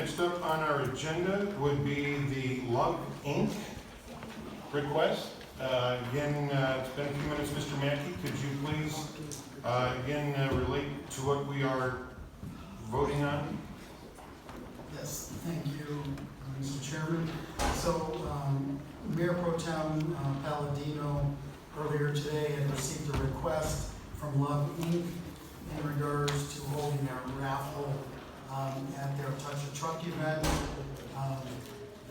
Next up on our agenda would be the Love Inc. request. Again, it's been a few minutes. Mr. Mackey, could you please again relate to what we are voting on? Yes, thank you, Mr. Chairman. So, Mayor Pro Tem Palladino earlier today had received a request from Love Inc. in regards to holding a raffle at their Touch a Truck event.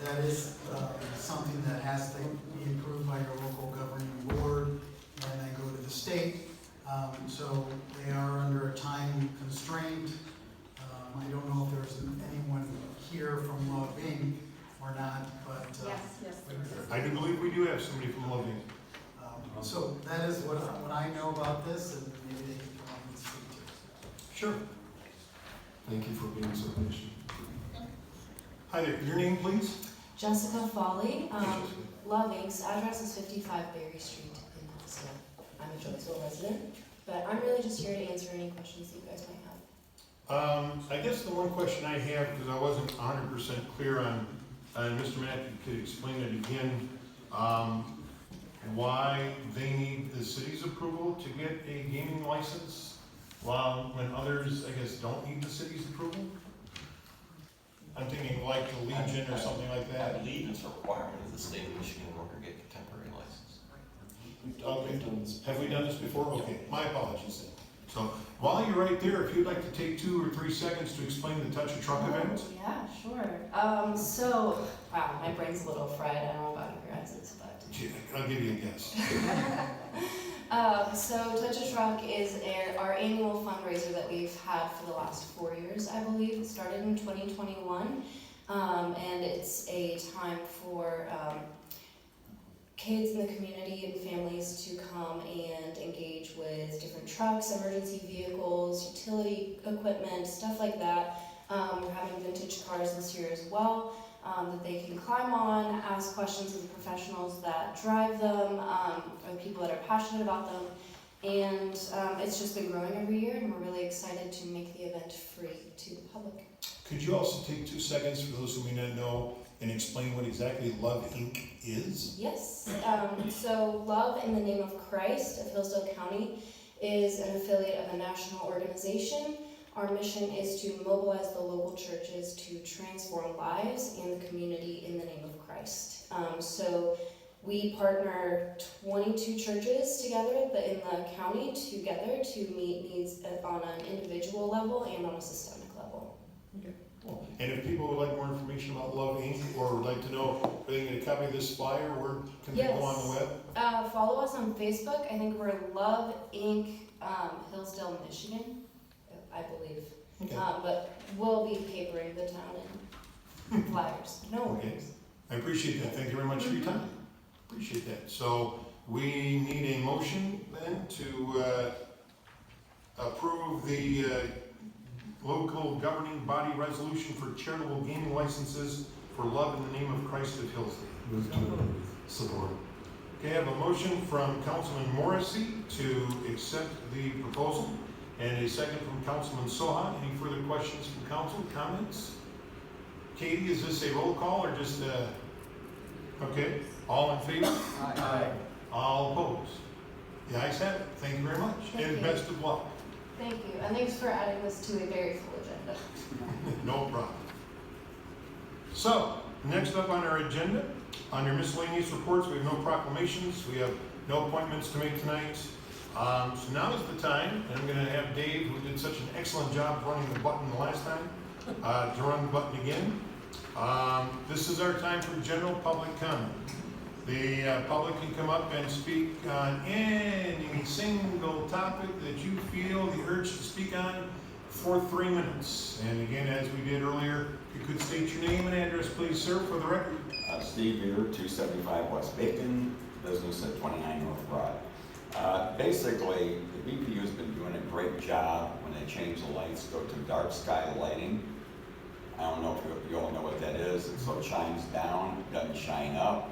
That is something that has to be approved by your local governing board and then go to the state. So they are under a time constraint. I don't know if there's anyone here from Love Inc. or not, but Yes. I do believe we do have somebody from Love Inc. So that is what I know about this, and maybe they can come up and speak to it. Sure. Thank you for being so patient. Hi there. Your name, please? Jessica Foley. Jessica. Love Inc.'s address is 55 Berry Street in Hillsdale. I'm a Jonesville resident, but I'm really just here to answer any questions that you guys might have. I guess the one question I have, because I wasn't 100% clear on, and Mr. Mackey could explain it again, why they need the city's approval to get a gaming license, while when others, I guess, don't need the city's approval? I'm thinking like the Legion or something like I that. believe it's a requirement of the state of Michigan in order to get a temporary license. Okay, have we done this before? Okay, my apologies then. So while you're right there, if you'd like to take 2 or 3 seconds to explain the Touch a Truck event. Yeah, sure. Wow, my brain's a little fried. I don't know about your guys', but. I'll give you a guess. So Touch a Truck is our annual fundraiser that we've had for the last 4 years, I believe. It started in 2021, and it's a time for kids in the community and families to come and engage with different trucks, emergency vehicles, utility equipment, stuff like that. We're having vintage cars this year as well. That they can climb on, ask questions of the professionals that drive them, or the people that are passionate about them. And it's just been growing every year, and we're really excited to make the event free to the public. Could you also take 2 seconds for those who may not know and explain what exactly Love Inc. is? Yes, so Love in the Name of Christ of Hillsdale County is an affiliate of a national organization. Our mission is to mobilize the local churches to transform lives and the community in the name of Christ. So we partner 22 churches together in the county together to meet needs on an individual level and on a systemic level. Okay. Cool. And if people would like more information about Love Inc. or would like to know, are they going to copy of this flyer, where can they go on the web? Follow us on Facebook. I think we're Love Inc. Hillsdale, Michigan, I believe. Okay. But we'll be papering the town in flyers. No worries. Okay. I appreciate that. Thank you very much for your time. Appreciate that. So we need a motion then to approve the local governing body resolution for charitable gaming licenses for Love in the Name of Christ of Hillsdale. Move to approve. Support. Okay, I have a motion from Councilman Morrissey to accept the proposal, and a second from Councilman Soha. Any further questions from council, comments? Katie, is this a roll call or just okay, all in favor? Aye. All opposed? The ayes have it. Thank you very much, Thank and you. best of luck. Thank you, and thanks for adding this to a very full agenda. No problem. So, next up on our agenda, under miscellaneous reports, we have no proclamations, we have no appointments to make tonight. So now is the time, and I'm going to have Dave, who did such an excellent job running the button the last time, to run the button again. This is our time for general public comment. The public can come up and speak on any single topic that you feel the urge to speak on for 3 minutes. And again, as we did earlier, if you could state your name and address, please, sir, for the record. Steve Beer, 275 West Bacon, business at 29 North Broad. Basically, the BPU has been doing a great job when they change the lights, go to dark sky lighting. I don't know if you all know what that is. And so it shines down, it doesn't shine up.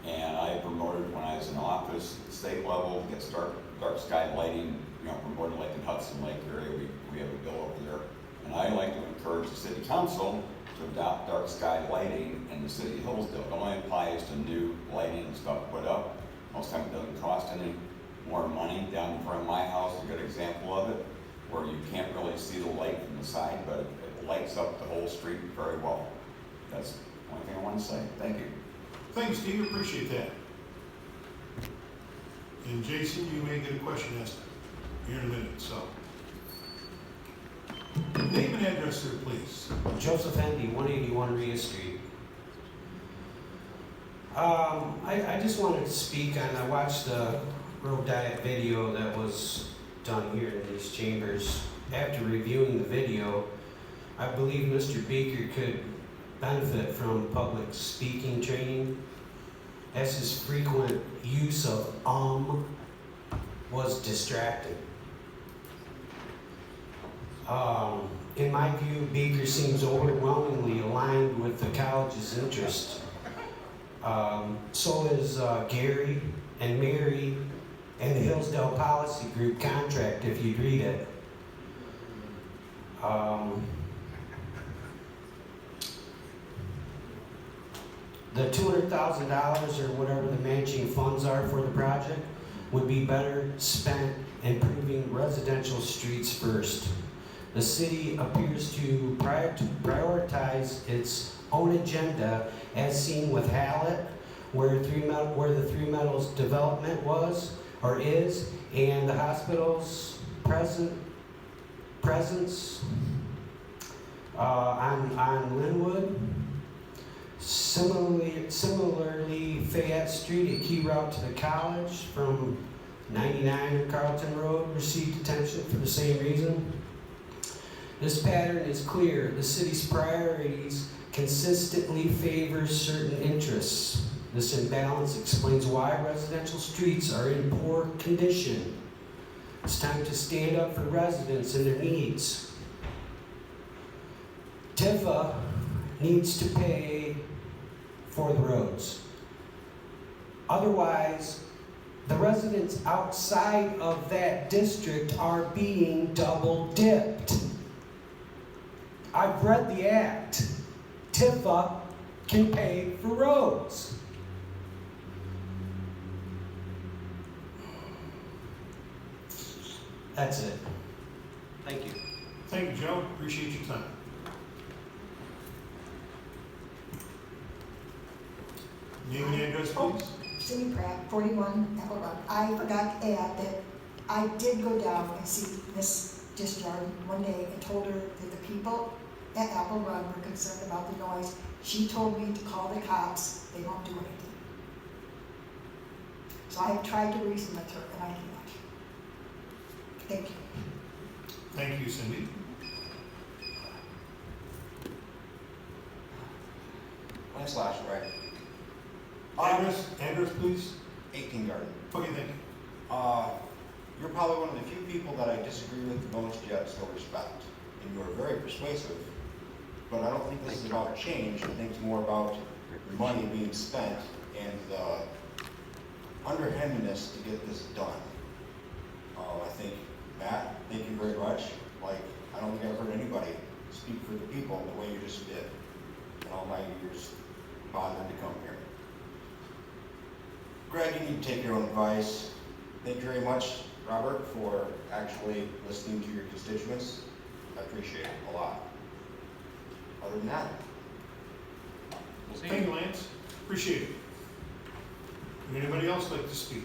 And I promoted when I was in office, state level, gets dark sky lighting, promoted like in Hudson Lake area, we have a bill over there. And I like to encourage the city council to adopt dark sky lighting in the city of Hillsdale. It only applies to new lighting and stuff put up. Most time it doesn't cost any more money. Down in front of my house, a good example of it, where you can't really see the light from the side, but it lights up the whole street very well. That's the only thing I want to say. Thank you. Thanks, Steve, appreciate that. And Jason, you may get a question asked here in a minute, so. Name and address, sir, please. Joseph Hendy, 181 Rhea Street. I just wanted to speak on, I watched the road diet video that was done here in these chambers. After reviewing the video, I believe Mr. Baker could benefit from public speaking training, as his frequent use of was distracting. In my view, Baker seems overwhelmingly aligned with the college's interest. So is Gary and Mary and the Hillsdale Policy Group contract, if you'd read it. The $200,000 or whatever the matching funds are for the project would be better spent improving residential streets first. The city appears to prioritize its own agenda, as seen with Hallett, where the Three Meadows development was or is, and the hospital's presence on Linwood. Similarly, Fayette Street, a key route to the college from 99 or Carlton Road, received attention for the same reason. This pattern is clear. The city's priorities consistently favor certain interests. This imbalance explains why residential streets are in poor condition. It's time to stand up for residents and their needs. Tifa needs to pay for the roads. Otherwise, the residents outside of that district are being double dipped. I've read the act. Tifa can pay for roads. That's it. Thank you. Thank you, Joe. Appreciate your time. Name and address, please. Cindy Pratt, 41 Apple Run. I forgot to add that I did go down and see Miss Discharge one day and told her that the people at Apple Run were concerned about the noise. She told me to call the cops. They won't do anything. So I have tried to reason with her, and I cannot. Thank you. Thank you, Cindy. Nice slash, right? Address, please. 18 Garden. Okay, thank you. You're probably one of the few people that I disagree with the most yet still respect. And you are very persuasive. But I don't think this is about change. I think it's more about money being spent and the underhandedness to get this done. I think, Matt, thank you very much. Like, I don't think I've heard anybody speak for the people the way you just did in all my years bothering to come here. Greg, you need to take your own advice. Thank you very much, Robert, for actually listening to your constituents. I appreciate it a lot. Other than that, Thank you, Lance. Appreciate it. Would anybody else like to speak?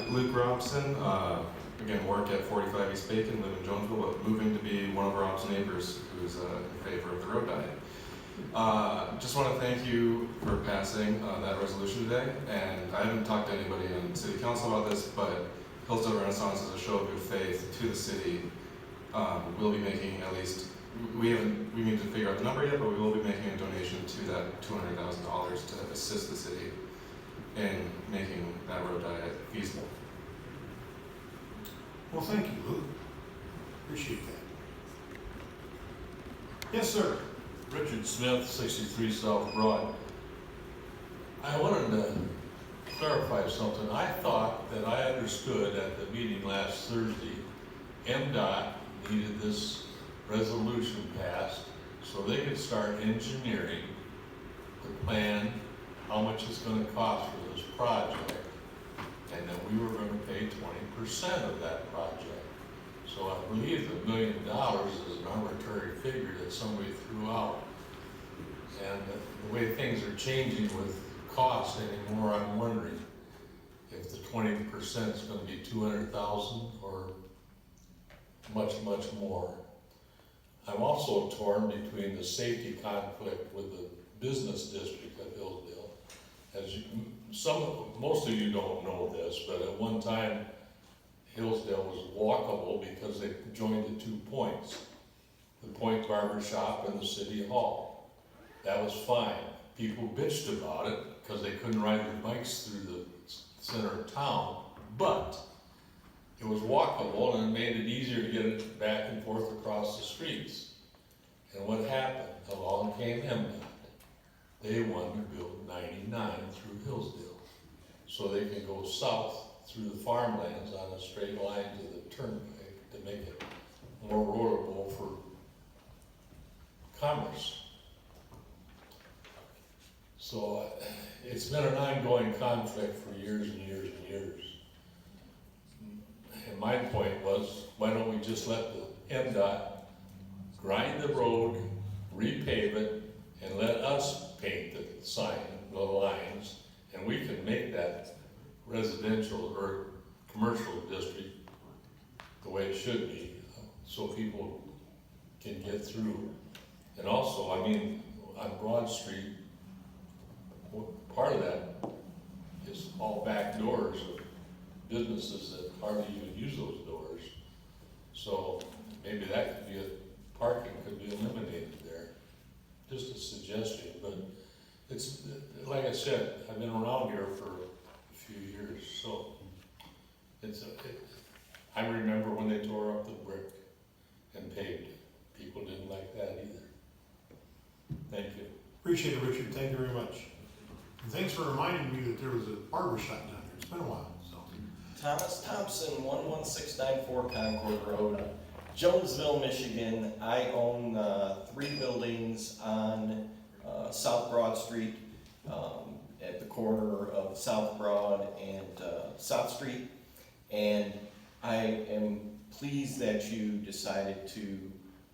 Luke Robson, again, work at 45 East Bacon, live in Jonesville, but moving to be one of Rob's neighbors who's in favor of the road diet. Just want to thank you for passing that resolution today, and I haven't talked to anybody on City Council about this, but Hillsdale Renaissance, as a show of good faith to the city, will be making at least, we need to figure out the number yet, but we will be making a donation to that $200,000 to assist the city in making that road diet feasible. Well, thank you, Luke. Appreciate that. Yes, sir. Richard Smith, 63 South Broad. I wanted to clarify something. I thought that I understood at the meeting last Thursday MDOT needed this resolution passed so they could start engineering the plan, how much it's gonna cost for this project, and that we were gonna pay 20% of that project. So I believe the $1 million is an arbitrary figure that somebody threw out. And the way things are changing with cost anymore, I'm wondering if the 20% is gonna be 200,000 or much, much more. I'm also torn between the safety conflict with the business district of Hillsdale. As you, most of you don't know this, but at one time, Hillsdale was walkable because they joined the 2 points, the Point Barber Shop and the City Hall. That was fine. People bitched about it because they couldn't ride their bikes through the center of town, but it was walkable and it made it easier to get it back and forth across the streets. And what happened? Along came MDOT. They wanted to build 99 through Hillsdale so they can go south through the farmlands on a straight line to the turnpike to make it more roadable for commerce. So it's been an ongoing conflict for years and years and years. And my point was, why don't we just let the MDOT grind the road, repave it, and let us paint the sign, the lines, and we can make that residential or commercial district the way it should be, so people can get through. And also, I mean, on Broad Street, part of that is all back doors of businesses that hardly even use those doors. So maybe that could be parking could be eliminated there. Just a suggestion, but it's, like I said, I've been around here for a few years, so I remember when they tore up the brick and paved it. People didn't like that either. Thank you. Appreciate it, Richard. Thank you very much. And thanks for reminding me that there was a barber shop down there. It's been a while, so. Thomas Thompson, 11694 Concord Road, Jonesville, Michigan. I own 3 buildings on South Broad Street, at the corner of South Broad and South Street. And I am pleased that you decided to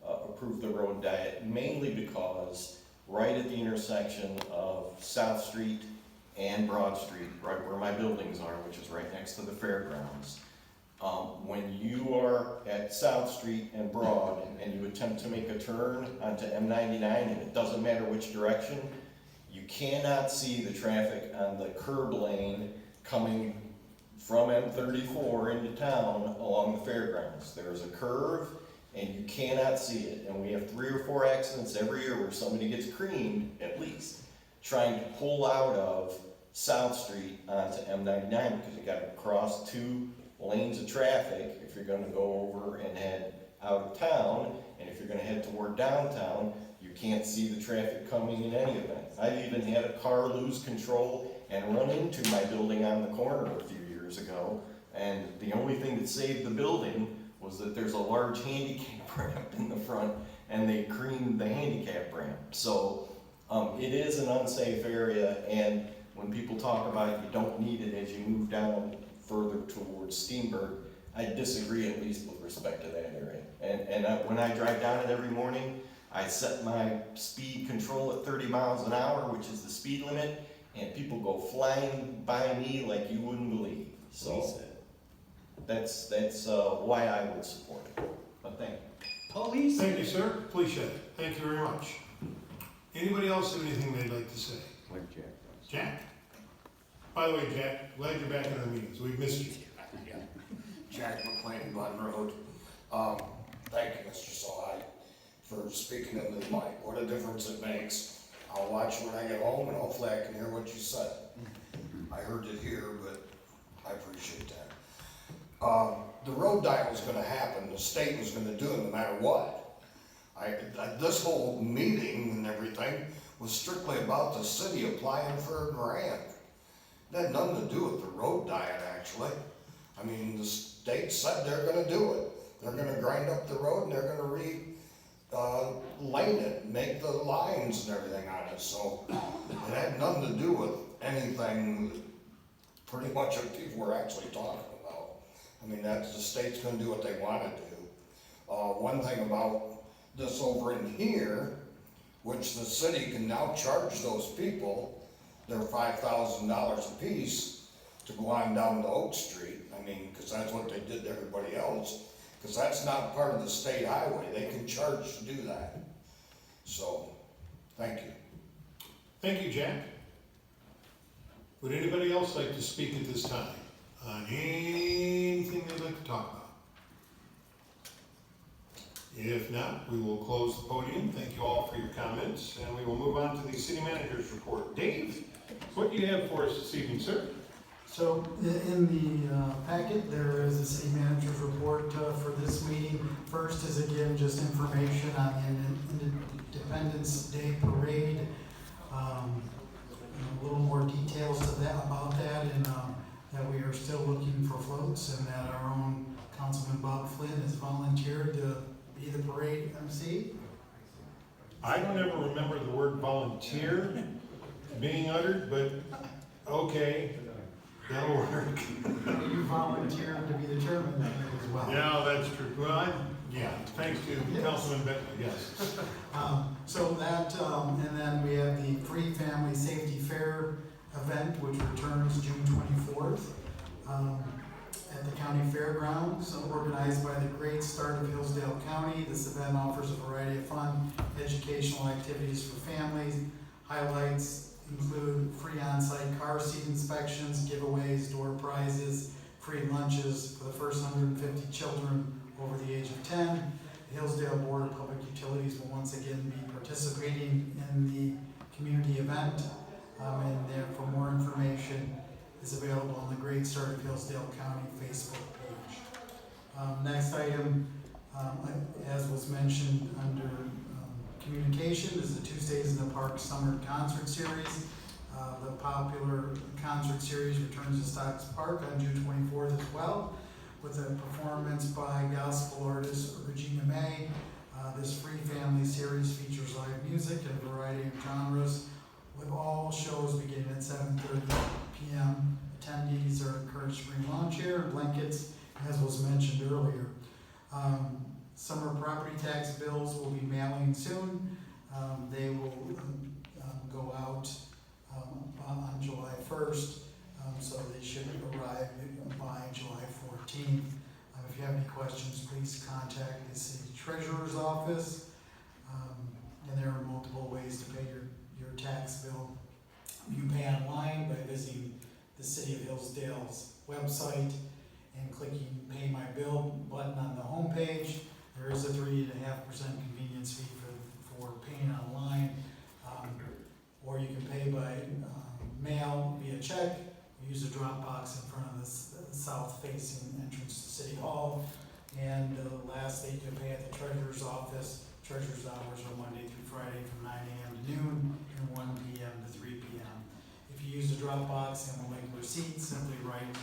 approve the road diet, mainly because right at the intersection of South Street and Broad Street, right where my buildings are, which is right next to the fairgrounds, when you are at South Street and Broad and you attempt to make a turn onto M99, and it doesn't matter which direction, you cannot see the traffic on the curb lane coming from M34 into town along the fairgrounds. There's a curve and you cannot see it. And we have 3 or 4 accidents every year where somebody gets creamed, at least, trying to pull out of South Street onto M99 because you gotta cross 2 lanes of traffic if you're gonna go over and head out of town. And if you're gonna head toward downtown, you can't see the traffic coming in any event. I've even had a car lose control and run into my building on the corner a few years ago. And the only thing that saved the building was that there's a large handicap ramp in the front and they creamed the handicap ramp. So it is an unsafe area, and when people talk about it, you don't need it as you move down further towards Steenberg, I disagree, at least with respect to that area. And when I drive down it every morning, I set my speed control at 30 miles an hour, which is the speed limit, and people go flying by me like you wouldn't believe. So that's why I would support it. But thank you. Police. Thank you, sir. Appreciate it. Thank you very much. Anybody else have anything they'd like to say? Like Jack does. Jack? By the way, Jack, glad you're back in the meetings. We've missed you. Jack McLean, Button Road. Thank you, Mr. Salai, for speaking into the mic. What a difference it makes. I'll watch when I get home, and hopefully I can hear what you said. I heard it here, but I appreciate that. The road diet was gonna happen. The state was gonna do it no matter what. This whole meeting and everything was strictly about the city applying for a grant. It had nothing to do with the road diet, actually. I mean, the state said they're gonna do it. They're gonna grind up the road and they're gonna lane it, make the lines and everything on it, so it had nothing to do with anything that pretty much what people were actually talking about. I mean, that's, the state's gonna do what they wanna do. One thing about this over in here, which the city can now charge those people their $5,000 apiece to go on down to Oak Street. I mean, cause that's what they did to everybody else. Because that's not part of the state highway, they can charge to do that. So, thank you. Thank you, Jack. Would anybody else like to speak at this time on anything they'd like to talk about? If not, we will close the podium. Thank you all for your comments, and we will move on to the city manager's report. Dave, what do you have for us this evening, sir? So in the packet, there is a city manager's report for this meeting. First is again just information on the Independence Day Parade. A little more details to that about that, and that we are still looking for floats, and that our own Councilman Bob Flynn has volunteered to be the parade MC. I don't ever remember the word volunteer being uttered, but okay. That'll work. You volunteered to be the chairman as well. Yeah, that's true. Well, yeah, thanks to Councilman Bentley, yes. So that, and then we have the Free Family Safety Fair event, which returns June 24th at the county fairgrounds, organized by the Great Start of Hillsdale County. This event offers a variety of fun educational activities for families. Highlights include free on-site car seat inspections, giveaways, door prizes, free lunches for the first 150 children over the age of 10. The Hillsdale Board of Public Utilities will once again be participating in the community event. And there, for more information, is available on the Great Start of Hillsdale County Facebook page. Next item, as was mentioned under communication, is the Tuesdays in the Park Summer Concert Series. The popular concert series returns to Stocks Park on June 24th as well, with a performance by gospel artist Regina May. This free family series features live music in a variety of genres, with all shows beginning at 7:30 p.m. Attendees are encouraged to bring lawn chair and blankets, as was mentioned earlier. Summer property tax bills will be mailing soon. They will go out on July 1st, so they should arrive by July 14th. If you have any questions, please contact the city treasurer's office. And there are multiple ways to pay your tax bill. You pay online by visiting the City of Hillsdale's website and clicking Pay My Bill button on the home page. There is a 3.5% convenience fee for paying online, or you can pay by mail via check. We use a drop box in front of the south-facing entrance to City Hall. And lastly, you can pay at the treasurer's office. Treasurer's hours are Monday through Friday from 9 a.m. to noon and 1 p.m. to 3 p.m. If you use the drop box and will make a receipt, simply write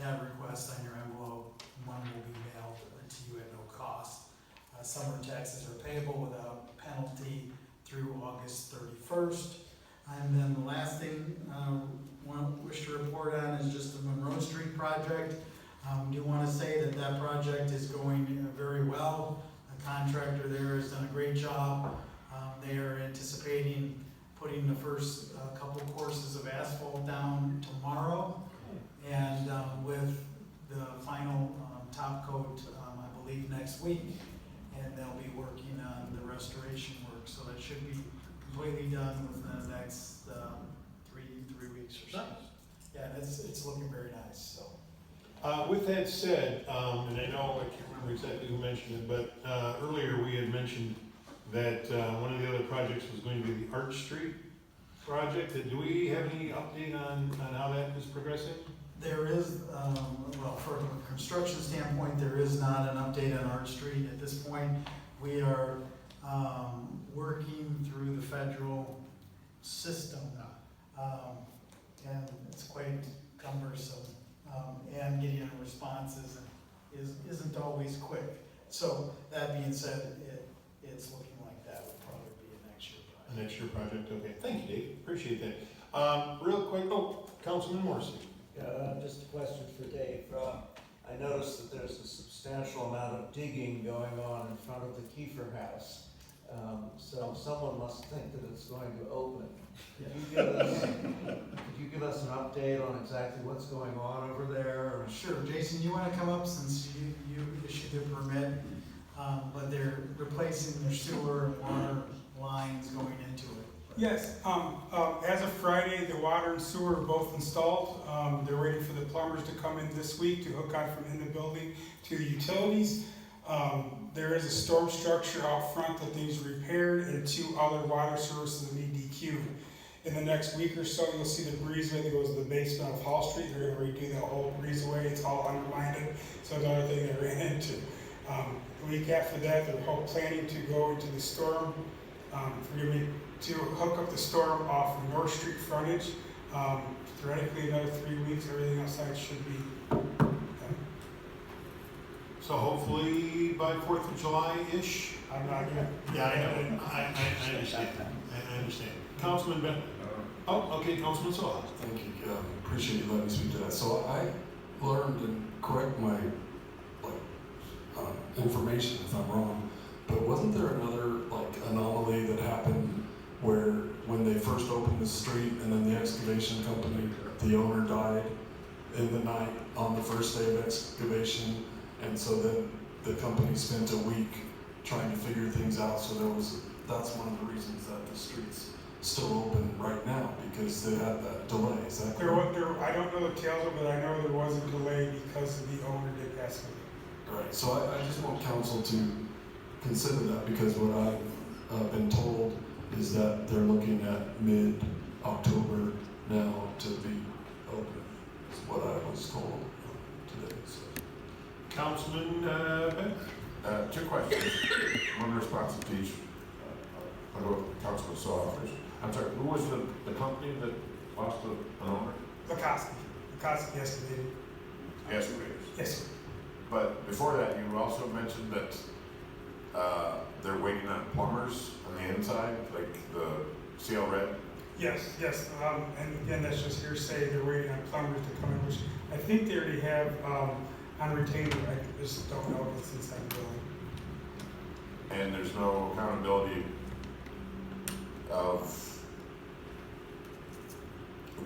that request on your envelope. Money will be mailed to you at no cost. Summer taxes are payable without penalty through August 31st. And then the last thing I wish to report on is just the Monroe Street project. I do want to say that project is going very well. The contractor there has done a great job. They are anticipating putting the first couple courses of asphalt down tomorrow, and with the final top coat, I believe next week. And they'll be working on the restoration work, so that should be completely done within the next three weeks or so. Yeah, it's looking very nice. So. With that said, and I know I can't remember exactly who mentioned it, but earlier we had mentioned that one of the other projects was going to be the Arch Street project. Do we have any update on how that is progressing? There is, well, from a construction standpoint, there is not an update on Arch Street at this point. We are working through the federal system, and it's quite cumbersome, and getting responses isn't always quick. So that being said, it's looking like that would probably be a next year A project. next year project, okay. Thank you, Dave, appreciate that. Real quick, Councilman Morrissey. Just a question for Dave. I noticed that there's a substantial amount of digging going on in front of the Kiefer House. So someone must think that it's going to open. Could you give us an update on exactly what's going on over there? Or? Sure, Jason, you wanna come up since you issued the permit? But they're replacing their sewer and water lines going into it. Yes, as of Friday, the water and sewer are both installed. They're waiting for the plumbers to come in this week to hook on from in the building to the utilities. There is a storm structure out front that needs repaired and 2 other water services that need DQ'd. In the next week or so, you'll see the breezeway that goes to the basement of Hall Street. They're gonna redo that whole breezeway. It's all undermined, so another thing they ran into. The week after that, they're planning to go into the storm, to hook up the storm off of North Street frontage. Theoretically, another 3 weeks, everything outside should be done. So hopefully by 4th of July-ish? I'm not gonna. Yeah, I know, I understand, I understand. Councilman Bentley. Oh, okay, Councilman Sola. Thank you, appreciate you letting me speak to that. So I learned, and correct my, information if I'm wrong, but wasn't there another, anomaly that happened where when they first opened the street and then the excavation company, the owner died in the night on the first day of excavation, and so then the company spent a week trying to figure things out, so that's one of the reasons that the street's still open right now, because they had that delay, is that correct? I don't know the details of it, but I know there was a delay because the owner did pass away. Right, so I just want council to consider that, because what I've been told is that they're looking at mid-October now to be open, is what I was told today, so. Councilman Bentley. 2 questions, one response to each. I'll go with Councilman Saw first. I'm sorry, who was the company that lost an owner? Lakoski excavated. Excavators. Yes, sir. But before that, you also mentioned that they're waiting on plumbers on the inside, like the CL Red. Yes, and again, that's just hearsay. They're waiting on plumbers to come in, which I think they already have on retainer. I just don't know if it's inside the building. And there's no accountability of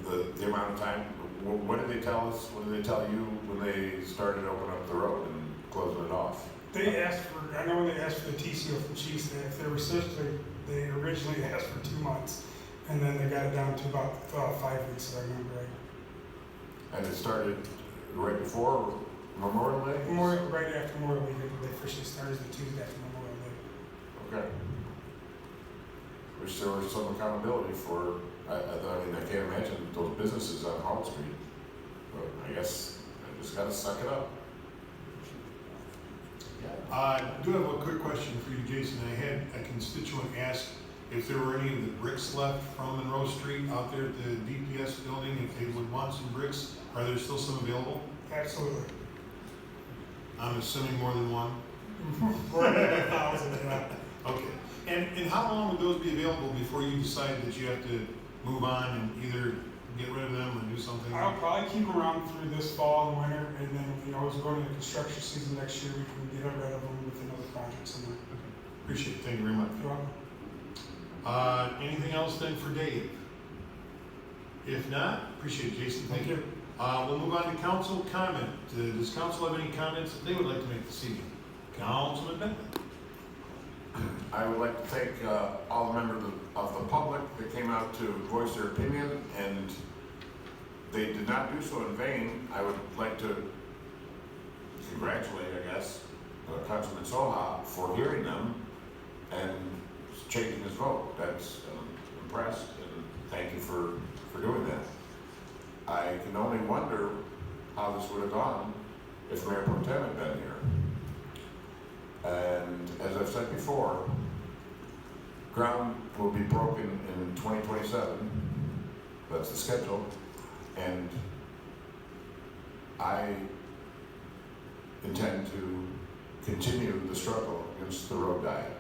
the amount of time. What did they tell us? What did they tell you when they started opening up the road and closing it off? They asked for, I know when they asked for the TCO from Chiefs, if they were essentially, they originally asked for 2 months, and then they got it down to about 5 weeks, if I remember right. And it started right before Memorial Day? Right after Memorial Day, they officially started the Tuesday after Memorial Day. Okay. Wish there was some accountability for, I mean, I can't imagine those businesses on Hall Street, but I guess I just gotta suck it up. I do have a quick question for you, Jason. I had a constituent ask if there were any of the bricks left from Monroe Street out there at the DPS building, if they would want some bricks. Are there still some available? Absolutely. I'm assuming more than one? More than 1,000, yeah. Okay. And how long would those be available before you decide that you have to move on and either get rid of them or do something? I'll probably keep them around through this fall and winter, and then, as we go into the construction season next year, we can get rid of them with another project somewhere. Appreciate it. Thank you very much. You're welcome. Anything else then for Dave? If not, appreciate it, Jason. Thank you. We'll move on to council comment. Does council have any comments that they would like to make this evening? Councilman Bentley. I would like to thank all the members of the public that came out to voice their opinion, and they did not do so in vain. I would like to congratulate, I guess, Councilman Soha for hearing them and changing his vote. That's impressed, and thank you for doing that. I can only wonder how this would have gone if Mayor Pro Tem had been here. And as I've said before, ground will be broken in 2027. That's the schedule. And I intend to continue the struggle against the road diet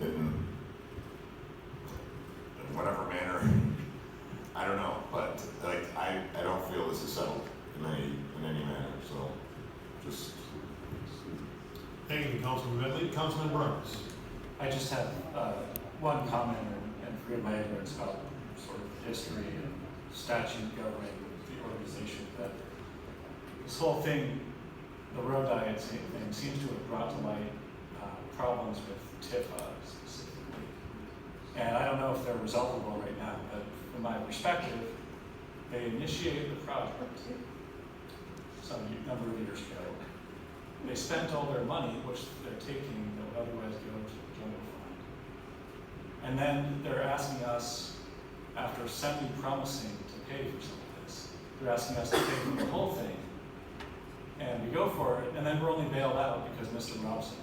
in whatever manner. I don't know, but like I don't feel this is settled in any manner. So just Thank you, Councilman Medley. Councilman Burns. I just have one comment, and forgive my ignorance about sort of history and statute governing the organization, but this whole thing, the road diet thing, seems to have brought to light problems with TIFA specifically. And I don't know if they're resolvable right now, but from my perspective, they initiated the project some number of years ago. They spent all their money, which they're taking that would otherwise go to the general fund. And then they're asking us, after semi-promising to pay for some of this, they're asking us to pay for the whole thing. And we go for it, and then we're only bailed out because Mr. Robson,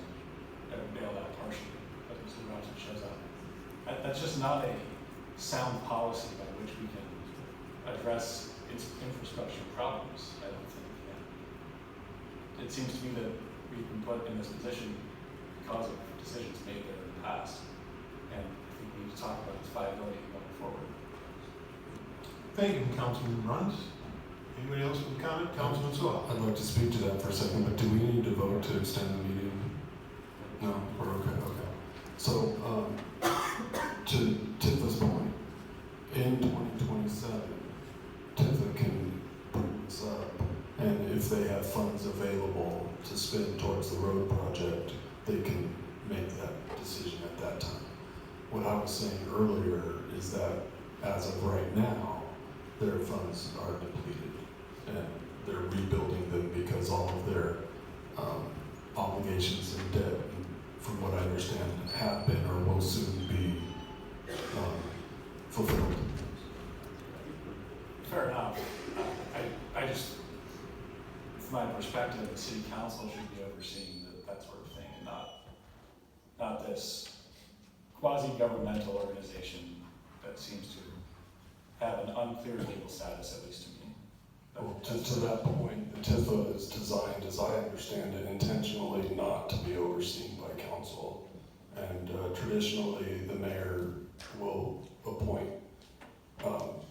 bailed out partially, because Mr. Robson shows up. That's just not a sound policy by which we can address its infrastructure problems, I don't think. And it seems to me that we've been put in this position because of decisions made there in the past. And I think we need to talk about its viability going forward. Thank you, Councilman Bruns. Anybody else with a comment? Councilman Sewell. I'd like to speak to that for a second, but do we need to vote to extend the meeting? No, we're okay. So, to Tifa's point, in 2027, Tifa can bring this up, and if they have funds available to spend towards the road project, they can make that decision at that time. What I was saying earlier is that as of right now, their funds are depleted, and they're rebuilding them because all of their obligations and debt, from what I understand, have been or will soon be fulfilled. Fair enough. I just, from my perspective, the city council should be overseeing that sort of thing, and not this quasi-governmental organization that seems to have an unclear legal status, at least to me. Well, to that point, the TIFA is designed, as I understand it, intentionally not to be overseen by council. And traditionally, the mayor will appoint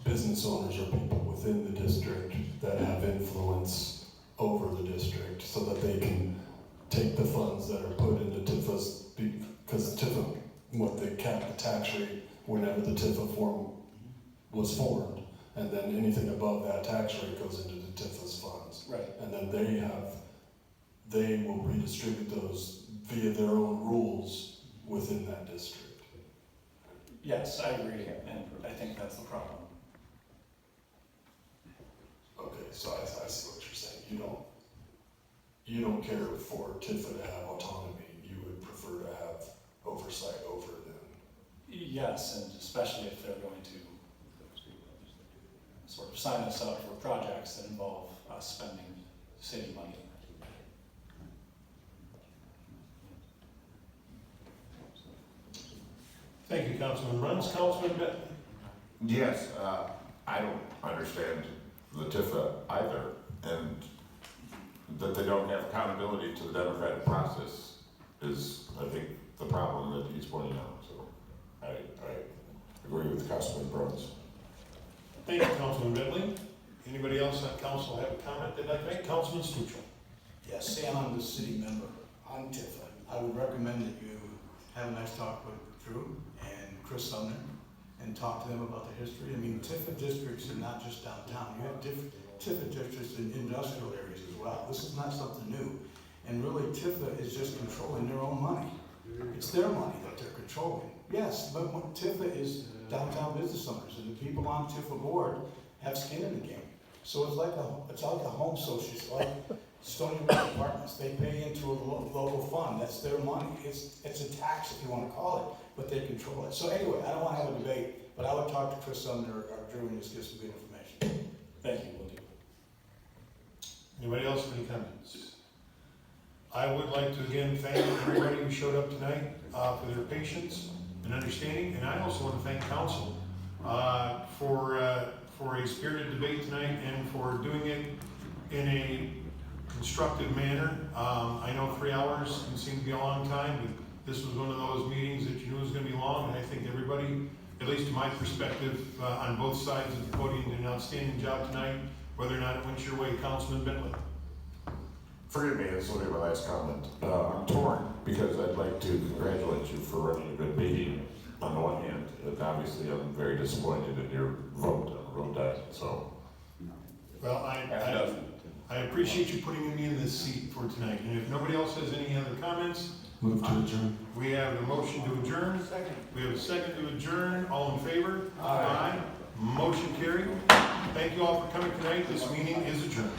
business owners or people within the district that have influence over the district so that they can take the funds that are put into TIFA's, because the TIFA, what they cap the tax rate whenever the TIFA form was formed, and then anything above that tax rate goes into the TIFA's funds. Right. And then they will redistribute those via their own rules within that district. Yes, I agree, and I think that's the problem. Okay, so I see what you're saying. You don't care for TIFA to have autonomy. You would prefer to have oversight over them. Yes, and especially if they're going to sort of sign us up for projects that involve us spending city money. Thank you, Councilman Bruns. Councilman Bentley. yes, I don't understand the TIFA either, and that they don't have accountability to the democratic process is, I think, the problem that he's pointing out. So I agree with Councilman Bruns. Thank you, Councilman Bentley. Anybody else on council have a comment they'd like to make? Councilman Stuchel. Yes, Sam, I'm the city member on TIFA. I would recommend that you have a nice talk with Drew and Chris Sumner and talk to them about the history. I mean, TIFA districts are not just downtown. You have different TIFA districts in industrial areas as well. This is not something new. And really, TIFA is just controlling their own money. It's their money that they're controlling. Yes, but TIFA is downtown business owners, and the people on TIFA board have skin in the game. So it's like a home association, like Stony Brook Apartments. They pay into a local fund. That's their money. It's a tax, if you want to call it, but they control it. So anyway, I don't want to have a debate, but I would talk to Chris Sumner or Drew and just get some good information. Thank you, will do. Anybody else with any comments? I would like to again thank everybody who showed up tonight for their patience and understanding, and I also want to thank council for a spirited debate tonight and for doing it in a constructive manner. I know 3 hours can seem to be a long time, but this was one of those meetings that you knew was going to be long, and I think everybody, at least to my perspective, on both sides of the podium, did an outstanding job tonight, whether or not it went your way. Councilman Bentley. Forgive me, this will be my last comment. I'm torn because I'd like to congratulate you for running a good meeting on the one hand, and obviously I'm very disappointed in your vote on the road diet, so. Well, I appreciate you putting me in this seat for tonight, and if nobody else has any other comments, Move to adjourn. we have a motion to adjourn. Second. We have a second to adjourn. All in favor? Aye. Motion carried. Thank you all for coming tonight. This meeting is adjourned.